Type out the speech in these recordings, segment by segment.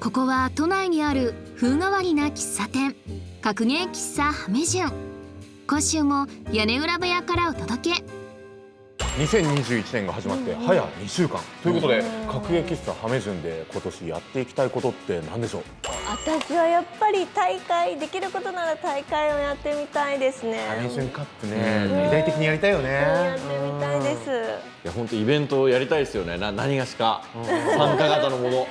ここは都内にある風変わりな喫茶店、格ゲー喫茶ハメジュン。今週も屋根裏部屋からお届け。2021年が始まって早2週間ということで、格ゲー喫茶ハメジュンで今年やっていきたいことって何でしょう？私はやっぱり大会、できることなら大会をやってみたいですね。ハメジュンカップね、大々的にやりたいよね。やってみたいです。いや本当イベントをやりたいですよね。何がしか参加型のもの。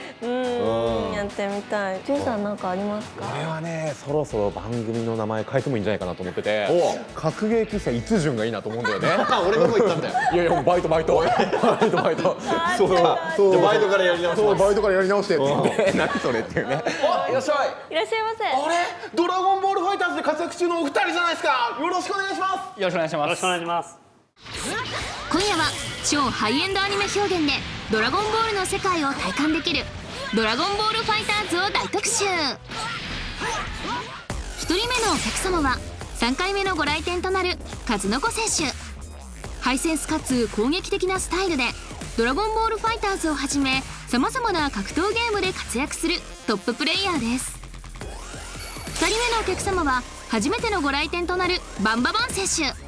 やってみたい。ジュンさんなんかありますか？俺はね、そろそろ番組の名前変えてもいいんじゃないかなと思ってて、格ゲー喫茶いつじゅんがいいなと思うんだよね。俺の方行ったんだよ。いやいや、バイト。そうか。じゃバイトからやり直します。そう、バイトからやり直してって言って、何それっていうね。いらっしゃい。いらっしゃいませ。あれ、ドラゴンボールファイターズで活躍中のお二人じゃないですか。よろしくお願いします。よろしくお願いします。よろしくお願いします。今夜は超ハイエンドアニメ表現でドラゴンボールの世界を体感できるドラゴンボールファイターズを大特集。1人目のお客様は3回目のご来店となる数の子選手。ハイセンスかつ攻撃的なスタイルでドラゴンボールファイターズをはじめさまざまな格闘ゲームで活躍するトッププレイヤーです。2人目のお客様は初めてのご来店となるバンババン選手。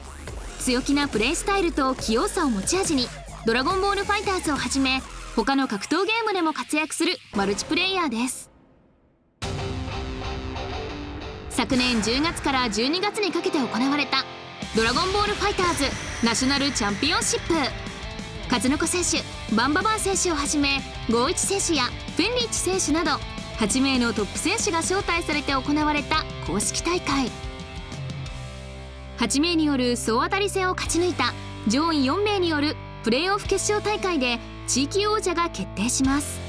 強気なプレイスタイルと器用さを持ち味にドラゴンボールファイターズをはじめ他の格闘ゲームでも活躍するマルチプレイヤーです。昨年10月から12月にかけて行われたドラゴンボールファイターズナショナルチャンピオンシップ。数の子選手、バンババン選手をはじめゴーイチ選手やフェンリッチ選手など8名のトップ選手が招待されて行われた公式大会。8名による総当たり戦を勝ち抜いた上位4名によるプレーオフ決勝大会で地域王者が決定します。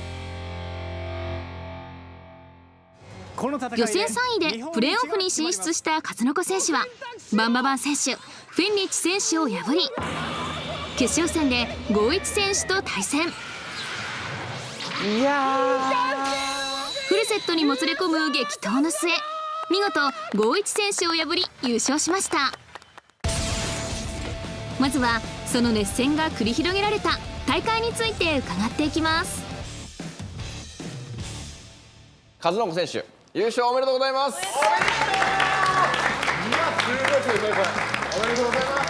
予選3位でプレーオフに進出した数の子選手はバンババン選手、フェンリッチ選手を破り決勝戦でゴーイチ選手と対戦。フルセットにもつれ込む激闘の末、見事ゴーイチ選手を破り優勝しました。まずはその熱戦が繰り広げられた大会について伺っていきます。数の子選手優勝おめでとうございます。おめでとうございます。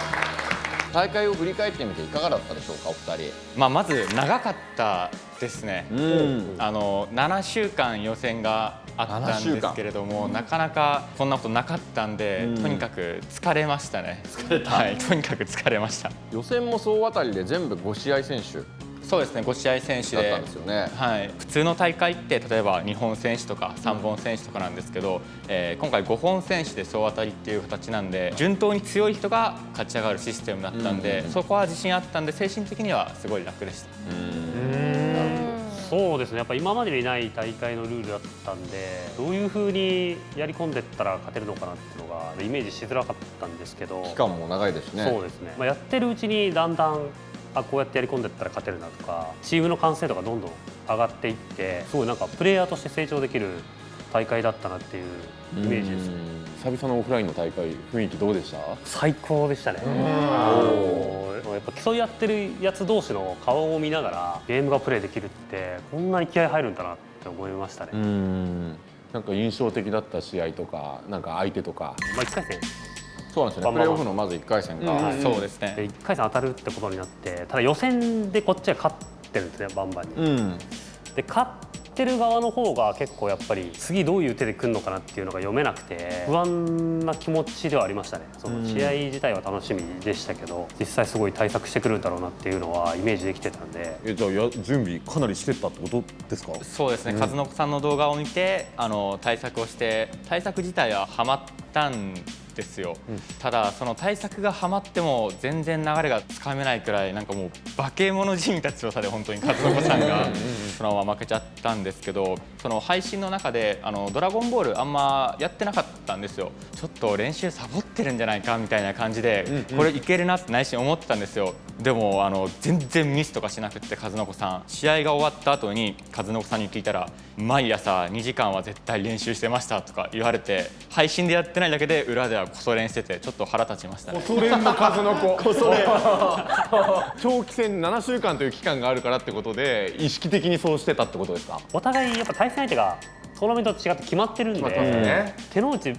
大会を振り返ってみていかがだったでしょうか、お二人。まず長かったですね。7週間予選があったんですけれども、なかなかこんなことなかったんで、とにかく疲れましたね。疲れた。はい、とにかく疲れました。予選も総当たりで全部5試合選手。そうですね、5試合選手で、だったんですよね。はい、普通の大会って例えば2本選手とか3本選手とかなんですけど、今回5本選手で総当たりっていう形なんで順当に強い人が勝ち上がるシステムだったんで、そこは自信あったんで精神的にはすごい楽でした。そうですね、やっぱ今までにない大会のルールだったんで、どういう風にやり込んでったら勝てるのかなっていうのがイメージしづらかったんですけど、期間も長いですね。そうですね、やってるうちにだんだんこうやってやり込んでったら勝てるなとか、チームの完成度がどんどん上がっていって、すごいなんかプレイヤーとして成長できる大会だったなっていうイメージです。久々のオフラインの大会、雰囲気どうでした？最高でしたね。やっぱ競い合ってるやつ同士の顔を見ながらゲームがプレイできるってこんなに気合入るんだなって思いましたね。なんか印象的だった試合とか、なんか相手とか。1回戦そうなんですよね。プレーオフのまず1回戦が、そうですね。1回戦当たるってことになって、ただ予選でこっちが勝ってるんですね、バンバンに。で勝ってる側の方が結構やっぱり次どういう手で来るのかなっていうのが読めなくて不安な気持ちではありましたね。その試合自体は楽しみでしたけど、実際すごい対策してくるんだろうなっていうのはイメージできてたんで。じゃあ準備かなりしてたってことですか？そうですね、数の子さんの動画を見て対策をして、対策自体はハマったんですよ。ただその対策がハマっても全然流れがつかめないくらい、なんかもう化け物じみた強さで本当に数の子さんがそのまま負けちゃったんですけど、その配信の中でドラゴンボールあんまやってなかったんですよ。ちょっと練習サボってるんじゃないかみたいな感じで、これいけるなって内心思ってたんですよ。でも全然ミスとかしなくって数の子さん、試合が終わった後に数の子さんに聞いたら毎朝2時間は絶対練習してましたとか言われて、配信でやってないだけで裏ではこそ練しててちょっと腹立ちましたね。それの数の子長期戦7週間という期間があるからってことで意識的にそうしてたってことですか？お互いやっぱ対戦相手がトーナメントと違って決まってるんで、手の内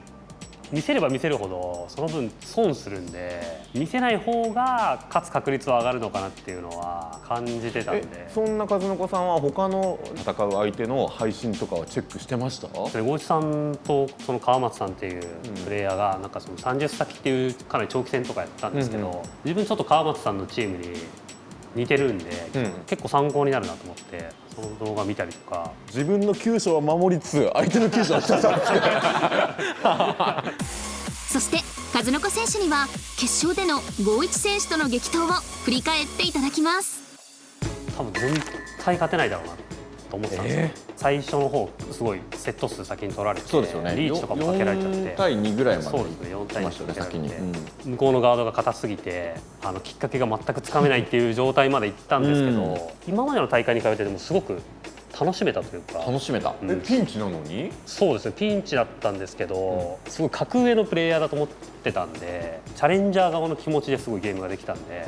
見せれば見せるほどその分損するんで、見せない方が勝つ確率は上がるのかなっていうのは感じてたんで。そんな数の子さんは他の戦う相手の配信とかはチェックしてました？郷一さんとその川松さんっていうプレイヤーがなんかその30先っていうかなり長期戦とかやったんですけど、自分ちょっと川松さんのチームに似てるんで、結構参考になるなと思ってその動画見たりとか。自分の急所は守りつつ相手の急所は下さってそして数の子選手には決勝での郷一選手との激闘を振り返っていただきます。多分絶対勝てないだろうなと思ってたんですよ、最初の方すごいセット数先に取られて、そうですよね、リーチとかもかけられちゃって4対2ぐらいまでそうですね、4対2来ましたね先に、向こうのガードが硬すぎてきっかけが全くつかめないっていう状態までいったんですけど、今までの大会に比べてでもすごく楽しめたというか。楽しめた、ピンチなのに？そうですね、ピンチだったんですけど、すごい格上のプレイヤーだと思ってたんで、チャレンジャー側の気持ちですごいゲームができたんで、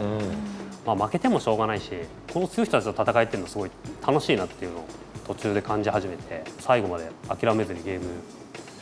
まあ負けてもしょうがないし、この強い人たちと戦えてるのすごい楽しいなっていうのを途中で感じ始めて、最後まで諦めずにゲーム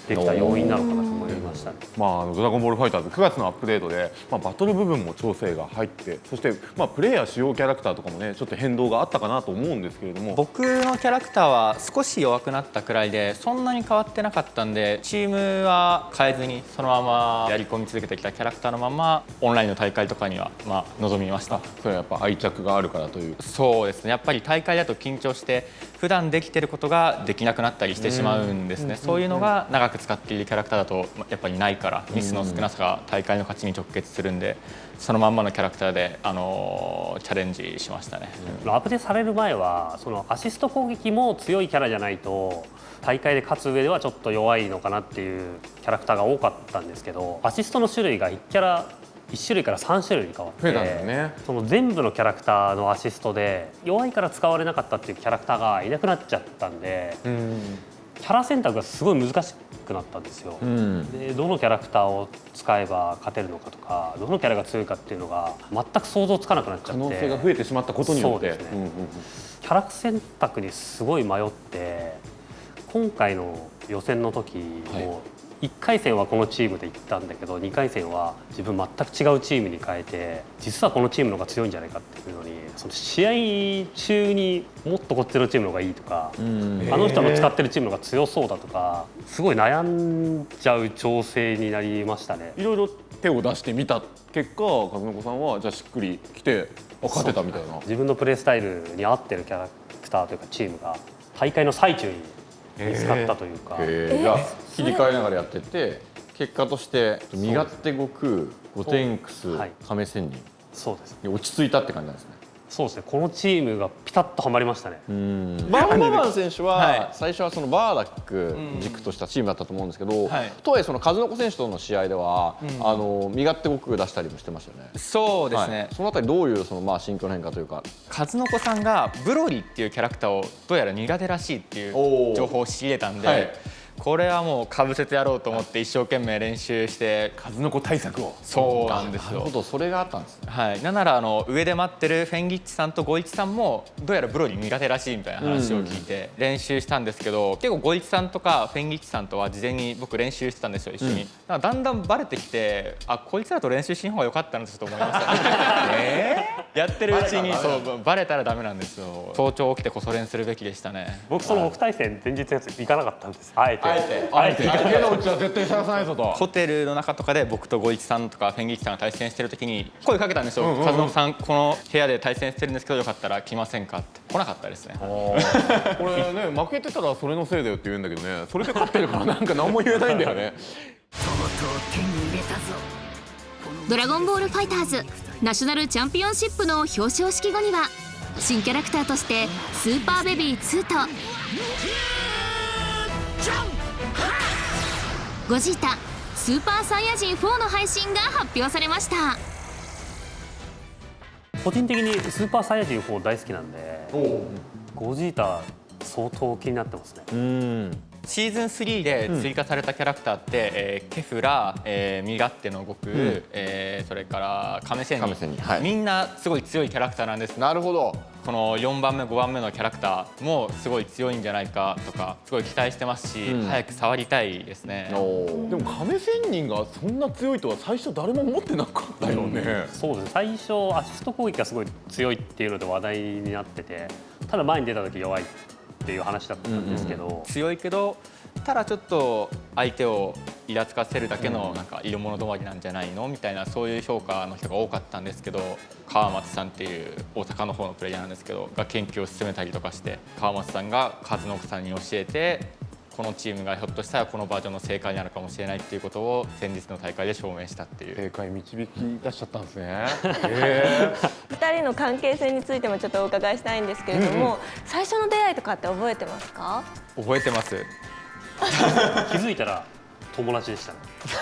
できた要因なのかなと思いましたね。ドラゴンボールファイターズ9月のアップデートで、バトル部分も調整が入って、そして、プレイヤー主要キャラクターとかもねちょっと変動があったかなと思うんですけれども、僕のキャラクターは少し弱くなったくらいでそんなに変わってなかったんで、チームは変えずにそのままやり込み続けてきたキャラクターのままオンラインの大会とかには臨みました。それはやっぱ愛着があるからという。そうですね、やっぱり大会だと緊張して普段できてることができなくなったりしてしまうんですね。そういうのが長く使っているキャラクターだとやっぱりないから、ミスの少なさが大会の勝ちに直結するんで、そのまんまのキャラクターで、チャレンジしましたね。アップデートされる前はそのアシスト攻撃も強いキャラじゃないと大会で勝つ上ではちょっと弱いのかなっていうキャラクターが多かったんですけど、アシストの種類が1種類から3種類に変わって、増えたんだよね。その全部のキャラクターのアシストで弱いから使われなかったっていうキャラクターがいなくなっちゃったんで、キャラ選択がすごい難しくなったんですよ、でどのキャラクターを使えば勝てるのかとか、どのキャラが強いかっていうのが全く想像つかなくなっちゃって、可能性が増えてしまったことによって、そうですね、キャラ選択にすごい迷って、今回の予選の時も1回戦はこのチームで行ったんだけど、2回戦は自分全く違うチームに変えて、実はこのチームの方が強いんじゃないかっていうのに、その試合中にもっとこっちのチームの方がいいとか、あの人の使ってるチームの方が強そうだとか、すごい悩んじゃう調整になりましたね。いろいろ手を出してみた結果、和の子さんはじゃあしっくりきて勝てたみたいな。自分のプレースタイルに合ってるキャラクターというかチームが大会の最中に見つかったというか、じゃあ切り替えながらやってて、結果として身勝手悟空、ゴテンクス、亀仙人そうですに落ち着いたって感じなんですね。そうですね、このチームがピタッとはまりましたね。バンババン選手は最初はそのバーダック軸としたチームだったと思うんですけど、とはいえその数の子選手との試合では身勝手悟空出したりもしてましたよね。そうですね、そのあたりどういうその心境の変化というか。数の子さんがブロリーっていうキャラクターをどうやら苦手らしいっていう情報を仕入れたんで、これはもうかぶせてやろうと思って一生懸命練習して、数の子対策を。そうなんですよ。なるほど、それがあったんですね。なんなら上で待ってるフェンギッチさんとゴイチさんもどうやらブロリー苦手らしいみたいな話を聞いて練習したんですけど、結構ゴイチさんとかフェンギッチさんとは事前に僕練習してたんですよ、一緒に。だだんだんバレてきて、こいつらと練習しん方が良かったなとちょっと思いましたね。やってるうちにバレたらダメなんですよ。早朝起きてこそ練するべきでしたね。僕その6対戦前日のやつ行かなかったんです。あえて手の内は絶対探さないぞと。ホテルの中とかで僕とゴイチさんとかフェンギッチさんが対戦してる時に声かけたんですよ。和信さんこの部屋で対戦してるんですけどよかったら来ませんかって。来なかったですね。これね、負けてたらそれのせいだよって言うんだけどね、それで勝ってるからなんか何も言えないんだよね。ドラゴンボールファイターズナショナルチャンピオンシップの表彰式後には、新キャラクターとしてスーパーベビー2とゴジータスーパーサイヤ人4の配信が発表されました。個人的にスーパーサイヤ人4大好きなんでゴジータ相当気になってますね。シーズン3で追加されたキャラクターって、ケフラ、ミラッテの悟空、それから亀仙人、みんなすごい強いキャラクターなんです。なるほど。この4番目5番目のキャラクターもすごい強いんじゃないかとかすごい期待してますし、早く触りたいですね。でも亀仙人がそんな強いとは最初誰も思ってなかったよね。そうですね、最初アシスト攻撃がすごい強いっていうので話題になってて、ただ前に出た時弱いっていう話だったんですけど、強いけどただちょっと相手をイラつかせるだけのなんか色物止まりなんじゃないのみたいな、そういう評価の人が多かったんですけど、川松さんっていう大阪の方のプレイヤーなんですけどが研究を進めたりとかして、川松さんが数の子さんに教えて、このチームがひょっとしたらこのバージョンの正解になるかもしれないっていうことを先日の大会で証明したっていう。正解導き出しちゃったんですね。2人の関係性についてもちょっとお伺いしたいんですけれども、最初の出会いとかって覚えてますか？覚えてます。気づいたら友達でしたね。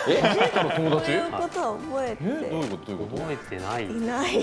気づいたら友達？そういうことは覚えてどういうこと？覚えてないいない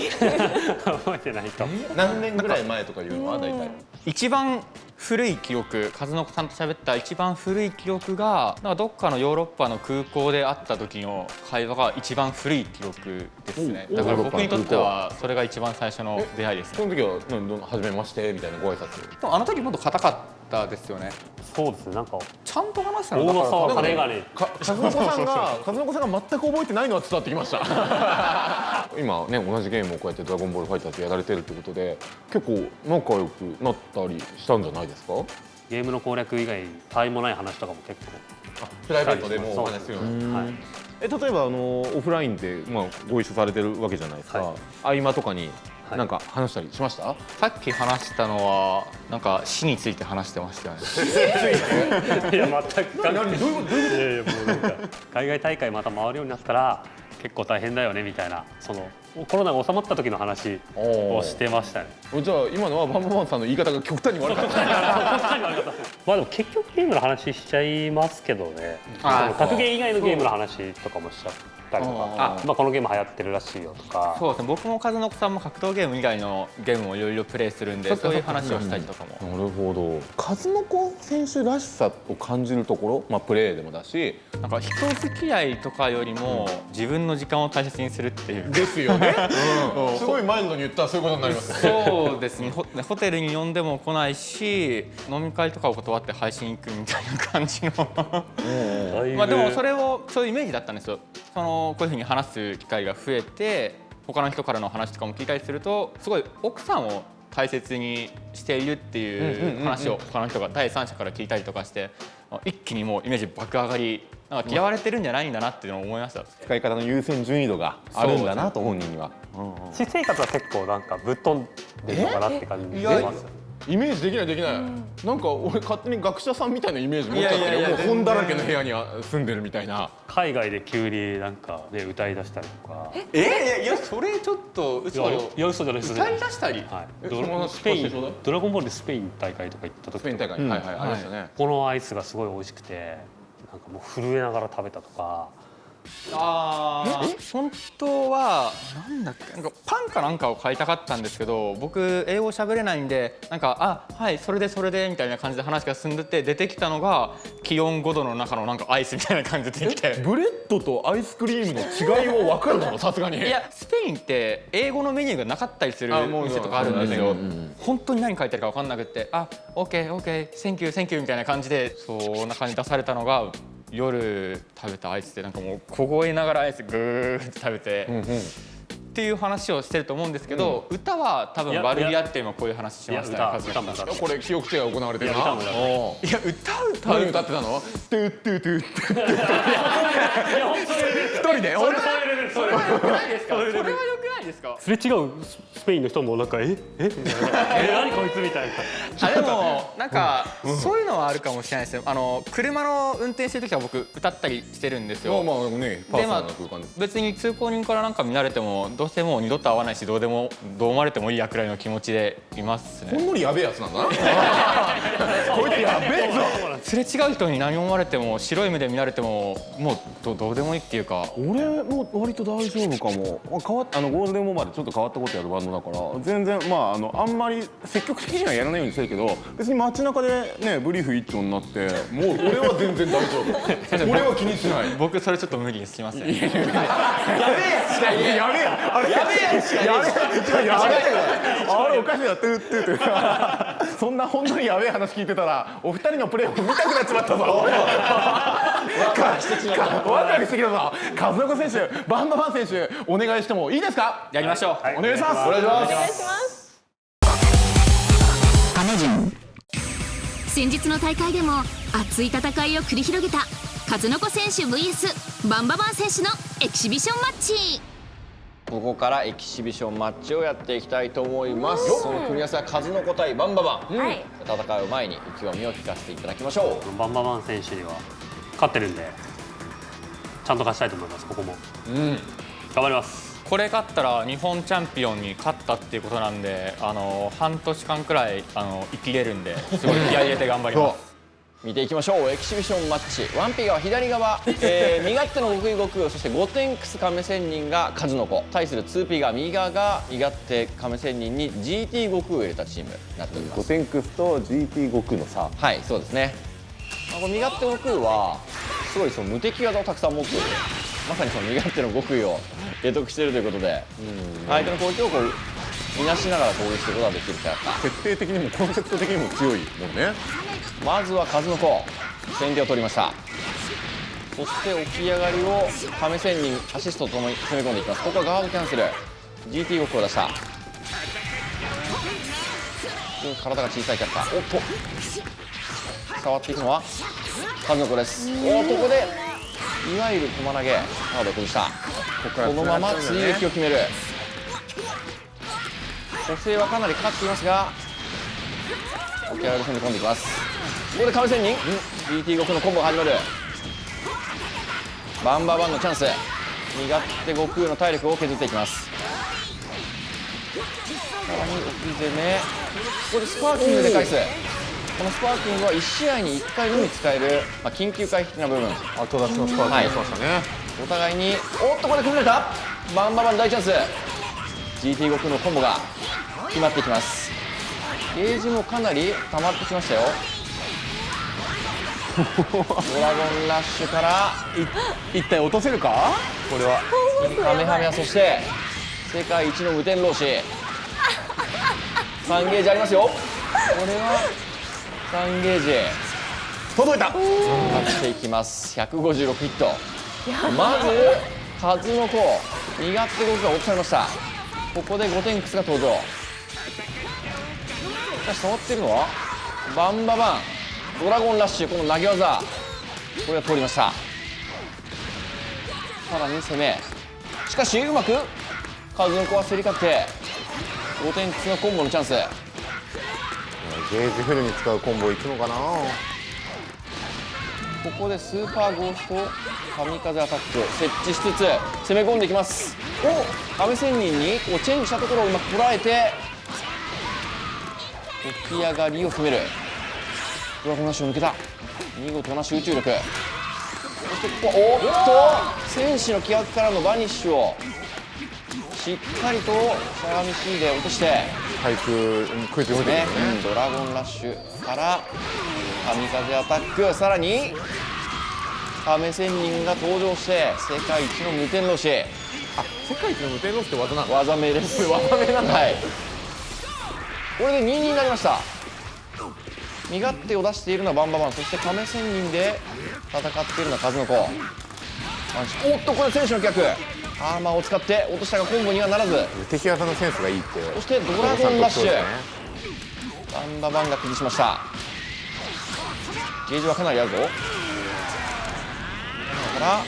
覚えてないと。何年ぐらい前とかいうのは大体。一番古い記憶、数の子さんと喋った一番古い記憶がなんかどっかのヨーロッパの空港で会った時の会話が一番古い記憶ですね。だから僕にとってはそれが一番最初の出会いですね。その時は初めましてみたいなご挨拶。でもあの時もっと硬かったですよね。そうですね、なんかちゃんと話したの大野沢金がね、数の子さんが全く覚えてないのは伝わってきました。今ね同じゲームをこうやってドラゴンボールファイターズやられてるってことで結構仲良くなったりしたんじゃないですか？ゲームの攻略以外たわいもない話とかも結構プライベートでもお話するの。はい、例えばオフラインでご一緒されてるわけじゃないですか。はい、合間とかになんか話したりしました？さっき話したのはなんか死について話してましたよね。いや全く関係ない。どういうこと？いやいやもうなんか海外大会また回るようになったら結構大変だよねみたいな、そのコロナが収まった時の話をしてましたね。じゃあ今のはバンバンバンさんの言い方が極端に悪かった。まあでも結局ゲームの話しちゃいますけどね。格ゲー以外のゲームの話とかもしちゃったりとか、まあこのゲーム流行ってるらしいよとか。そうですね。僕も数の子さんも格闘ゲーム以外のゲームをいろいろプレイするんで、そういう話をしたりとかも。なるほど。数の子選手らしさを感じるところ、プレーでもだし、なんか人付き合いとかよりも自分の時間を大切にするっていう。ですよね。すごいマイルドに言ったらそういうことになりますね。そうですね。ホテルに呼んでも来ないし、飲み会とかを断って配信行くみたいな感じの。まあでもそういうイメージだったんですよ。こういうふうに話す機会が増えて、他の人からの話とかも聞いたりすると、すごい奥さんを大切にしているっていう話を他の人が第三者から聞いたりとかして、一気にもうイメージ爆上がり、なんか嫌われてるんじゃないんだなっていうのを思いました。使い方の優先順位度があるんだなと本人には。私生活は結構なんかぶっ飛んでるのかなって感じします。イメージできない。なんか俺勝手に学者さんみたいなイメージ持っちゃってるよ。もう本だらけの部屋に住んでるみたいな。海外で急になんかね歌い出したりとか。いやそれちょっと嘘よ。いや嘘じゃないです。歌い出したり。はい。スペインドラゴンボールでスペイン大会とか行った時。スペイン大会。はいありましたね。このアイスがすごい美味しくて、なんかもう震えながら食べたとか。本当はなんだっけ、なんかパンかなんかを買いたかったんですけど、僕英語喋れないんで、なんかはいそれでみたいな感じで話が進んでて、出てきたのが気温5度の中のなんかアイスみたいな感じで出てきて、ブレッドとアイスクリームの違いを分かるのさすがに。いやスペインって英語のメニューがなかったりする店とかあるんですよ。本当に何書いてるか分かんなくて、OK Thank you みたいな感じで、そんな感じ出されたのが。夜食べたアイスでなんかもう凍えながらアイスグーって食べて、っていう話をしてると思うんですけど、歌は多分バルビアって今こういう話しましたね。これ記憶違いが行われてるな。いや歌何歌ってたの？トゥトゥトゥトゥトゥ。一人で？それは良くないですか？それは良くないですか？すれ違うスペインの人もなんか何こいつみたいな。でもなんかそういうのはあるかもしれないですよ。車の運転してる時は僕歌ったりしてるんですよ。まあね、パーソナルな空間です。別に通行人からなんか見られてもどうせもう二度と会わないし、どう思われてもいいやくらいの気持ちでいますね。ほんのりやべえやつなんだな。こいつやべえぞ。すれ違う人に何思われても、白い目で見られてももうどうでもいいっていうか。俺も割と大丈夫かも。ゴールデモまでちょっと変わったことやるバンドだから全然まああんまり積極的にはやらないようにしてるけど別に街中でねブリーフ一丁になってもう俺は全然大丈夫俺は気にしない僕それちょっと無理ですいません。やべえやあれやべえあれおかしいなトゥトゥトゥそんな本当にやべえ話聞いてたらお二人のプレーを見たくなっちまったぞワクワクしてきたぞ数の子選手バンババン選手お願いしてもいいですかやりましょう。お願いしますお願いしますお願いします先日の大会でも熱い戦いを繰り広げた数の子選手 vs バンババン選手のエキシビションマッチ。ここからエキシビションマッチをやっていきたいと思います。その組み合わせは数の子対バンババン、戦う前に意気込みを聞かせていただきましょう。バンババン選手には勝ってるんでちゃんと勝ちたいと思います。ここも、頑張ります。これ勝ったら日本チャンピオンに勝ったっていうことなんで、半年間くらい生きれるんで、すごい気合い入れて頑張ります。見ていきましょう。エキシビションマッチ、ワンピが左側、身勝手の極意悟空、そしてゴテンクス亀仙人が数の子、対する 2P が右側が身勝手亀仙人に GT 悟空を入れたチームになっております。ゴテンクスと GT 悟空の差。はい、そうですね。この身勝手悟空はすごいその無敵技をたくさん持っている、まさにその身勝手の極意を得得しているということで、相手の攻撃をこう見なしながら攻撃することができるキャラクター。設定的にもコンセプト的にも強いもんね。まずは数の子、先手を取りました。そして起き上がりを亀仙人アシストとともに攻め込んでいきます。ここはガードキャンセル、 GT 動きを出した。体が小さいキャラクター、おっと触っていくのは数の子です。おっとここでいわゆる駒投げ、カードを崩した。このまま追撃を決める。補正はかなりかかっていますが起き上がり攻め込んでいきます。ここで亀仙人、GT 動きのコンボが始まる。バンババンのチャンス、身勝手悟空の体力を削っていきます。さらに置き攻め、ここでスパーキングで返す。このスパーキングは1試合に1回のみ使える、緊急回避的な部分。後出しのスパーキングしましたね。お互いにおっとこれ崩れた。バンババン大チャンス、 GT 動きのコンボが決まっていきます。ゲージもかなり溜まってきましたよ。ドラゴンラッシュから一体落とせるかこれは。カメハメハ、そして世界一の無天老師3ゲージありますよ。これは3ゲージ届いた。勝っていきます。156ヒット。まず数の子、身勝手動きが落とされました。ここでゴテンクスが登場。しかし触っているのはバンババン、ドラゴンラッシュ、この投げ技、これが通りました。さらに攻め、しかしうまく数の子は競り勝ってゴテンクスのコンボのチャンス。ゲージフルに使うコンボいくのかな。ここでスーパーゴースト神風アタック設置しつつ攻め込んでいきます。亀仙人にこうチェンジしたところをうまく捉えて起き上がりを決める。ドラゴンラッシュを抜けた、見事な集中力。そしてここ、おっと戦士の気迫からのバニッシュをしっかりとしゃがみ C で落として対空クイズ読んでるよね。ドラゴンラッシュから神風アタック、さらに亀仙人が登場して世界一の無天老師。あ、世界一の無天老師って技なの。技名です。技名なんだ。はい、これで2-2になりました。身勝手を出しているのはバンババン、そして亀仙人で戦っているのは数の子。おっとこれ選手の逆アーマーを使って落としたがコンボにはならず、敵技のセンスがいいって。そしてドラゴンラッシュ、バンババンが崩しました。ゲージはかなりあるぞ。だから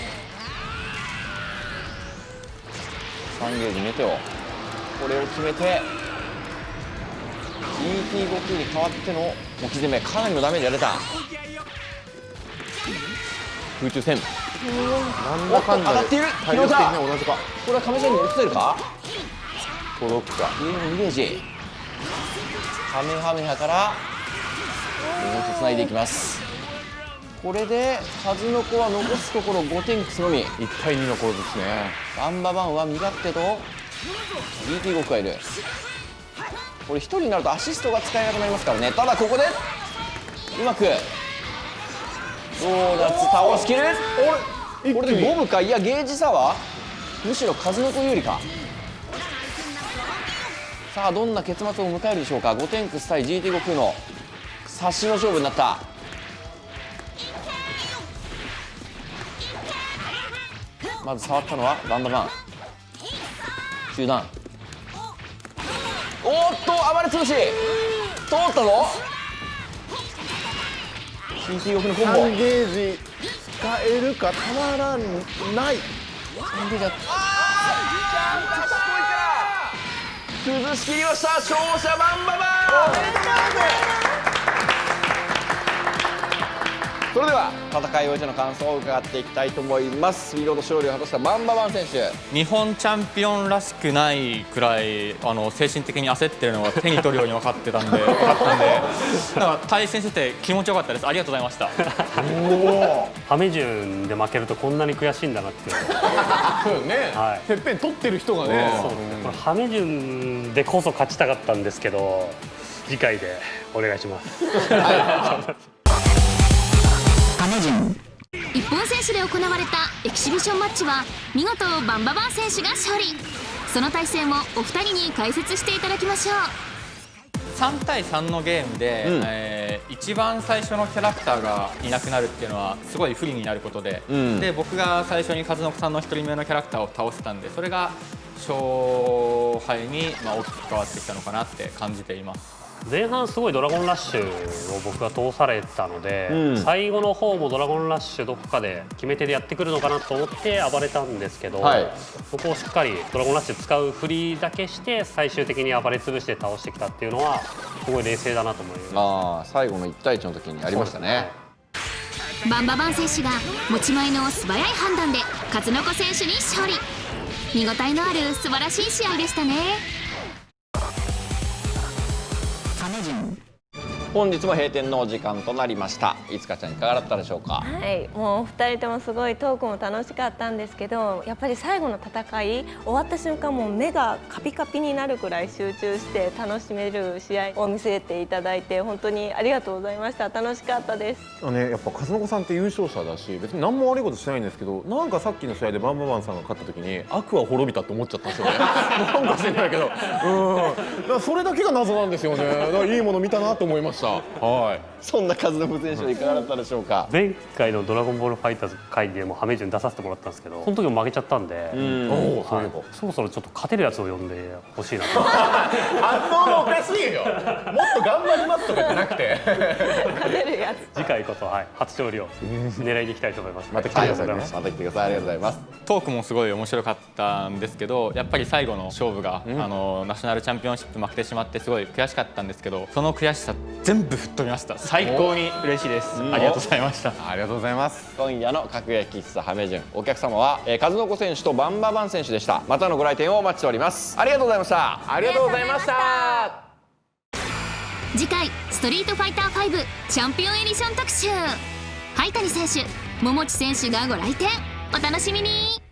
3ゲージメテオ、これを決めて GT 悟空に代わっての置き攻め、かなりのダメージが出た。空中戦、なんだかんだ上がっている、体力的広田、に同じか。これは亀仙人落とせるか。届くか。2ゲージ、カメハメハからもう一つつないでいきます。これで数の子は残すところ5点クスのみ。1対2の構図ですね。バンババンは身勝手と DT 悟空がいる。これ1人になるとアシストが使えなくなりますからね。ただここでうまくドーナツ倒しきる。これで5分か。いやゲージ差はむしろ数の子有利か。さあどんな結末を迎えるでしょうか。ゴテンクス対 GT 悟空の差しの勝負になった。まず触ったのはバンババン。中段。おっと暴れ潰し通ったぞ。 GT 悟空のコンボ。3ゲージ使えるか。たまらない。崩し切りました。勝者バンババン。それでは戦いを終えての感想を伺っていきたいと思います。見事勝利を果たしたバンババン選手。日本チャンピオンらしくないくらい精神的に焦ってるのが手に取るように分かってたんでなんか対戦してて気持ちよかったです。ありがとうございました。ハメ順で負けるとこんなに悔しいんだなっていう。そうよね、はいてっぺん取ってる人がね、そうですね、これハメ順でこそ勝ちたかったんですけど、次回でお願いします。一本選手で行われたエキシビションマッチは見事バンババン選手が勝利。その対戦をお二人に解説していただきましょう。3対3のゲームで、一番最初のキャラクターがいなくなるっていうのはすごい不利になることで、で僕が最初に和信さんの1人目のキャラクターを倒せたんで、それが勝敗に大きく関わってきたのかなって感じています。前半すごいドラゴンラッシュを僕が通されたので、最後の方もドラゴンラッシュどこかで決め手でやってくるのかなと思って暴れたんですけど、そこをしっかりドラゴンラッシュ使う振りだけして最終的に暴れ潰して倒してきたっていうのはすごい冷静だなと思います。最後の1対1の時にありましたね。バンババン選手が持ち前の素早い判断で勝の子選手に勝利。見応えのある素晴らしい試合でしたね。本日も閉店のお時間となりました。いつかちゃんいかがだったでしょうか。はい、もうお二人ともすごいトークも楽しかったんですけど、やっぱり最後の戦い終わった瞬間もう目がカピカピになるくらい集中して楽しめる試合を見せていただいて本当にありがとうございました。楽しかったです。やっぱ数の子さんって優勝者だし別に何も悪いことしてないんですけど、なんかさっきの試合でバンババンさんが勝った時に悪は滅びたって思っちゃったんですよね。なんかしてないけど、だからそれだけが謎なんですよね。だからいいもの見たなと思いました。はい。そんな和信選手はいかがだったでしょうか。前回のドラゴンボールファイターズ会でもハメ順出させてもらったんですけど、その時も負けちゃったんで、そろそろちょっと勝てるやつを呼んでほしいなと。発想がおかしいよ。もっと頑張りますとかじゃなくて勝てるやつ。次回こそ、初勝利を狙いに行きたいと思います。また来てくださいね。また来てください。ありがとうございます。トークもすごい面白かったんですけど、やっぱり最後の勝負が、ナショナルチャンピオンシップ負けてしまってすごい悔しかったんですけど、その悔しさ全部吹っ飛びました。最高に嬉しいです。ありがとうございました。ありがとうございます。今夜の格ゲー喫茶ハメ順、お客様は、和信選手とバンババン選手でした。またのご来店をお待ちしております。ありがとうございました。ありがとうございました。次回ストリートファイター5チャンピオンエディション特集。灰谷選手、桃地選手がご来店。お楽しみに。